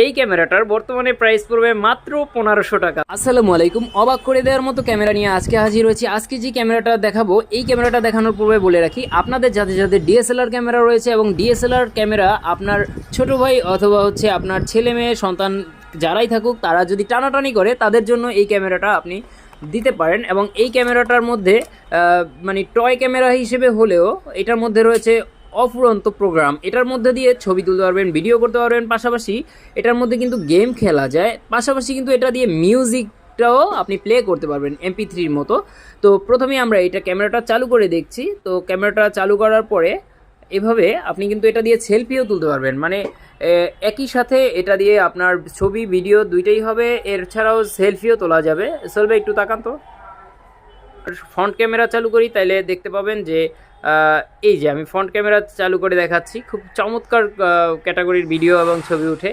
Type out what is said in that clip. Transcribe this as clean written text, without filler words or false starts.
এই ক্যামেরাটার বর্তমানে প্রাইস পড়বে মাত্র 1500 টাকা। আসসালামু আলাইকুম, অবাক করে দেওয়ার মতো ক্যামেরা নিয়ে আজকে হাজির হয়েছি। আজকে যে ক্যামেরাটা দেখাবো, এই ক্যামেরাটা দেখানোর পূর্বে বলে রাখি, আপনাদের যাদের যাদের ডিএসএলআর ক্যামেরা রয়েছে এবং ডিএসএলআর ক্যামেরা আপনার ছোট ভাই অথবা হচ্ছে আপনার ছেলে মেয়ে সন্তান যারাই থাকুক, তারা যদি টানাটানি করে তাদের জন্য এই ক্যামেরাটা আপনি দিতে পারেন। এবং এই ক্যামেরাটার মধ্যে মানে টয় ক্যামেরা হিসেবে হলেও এটার মধ্যে রয়েছে অফুরন্ত প্রোগ্রাম। এটার মধ্যে দিয়ে ছবি তুলতে পারবেন, ভিডিও করতে পারবেন, পাশাপাশি এটার মধ্যে কিন্তু গেম খেলা যায়, পাশাপাশি কিন্তু এটা দিয়ে মিউজিকটাও আপনি প্লে করতে পারবেন MP3-র মতো। তো প্রথমে আমরা এটা ক্যামেরাটা চালু করে দেখছি। তো ক্যামেরাটা চালু করার পরে এভাবে আপনি কিন্তু এটা দিয়ে সেলফিও তুলতে পারবেন, মানে একই সাথে এটা দিয়ে আপনার ছবি ভিডিও দুইটাই হবে, এছাড়াও সেলফিও তোলা যাবে। চলবে একটু তাকান তো, ফ্রন্ট ক্যামেরা চালু করি, তাইলে দেখতে পাবেন যে এই যে আমি ফ্রন্ট ক্যামেরা চালু করে দেখাচ্ছি, খুব চমৎকার ক্যাটাগরির ভিডিও এবং ছবি উঠে।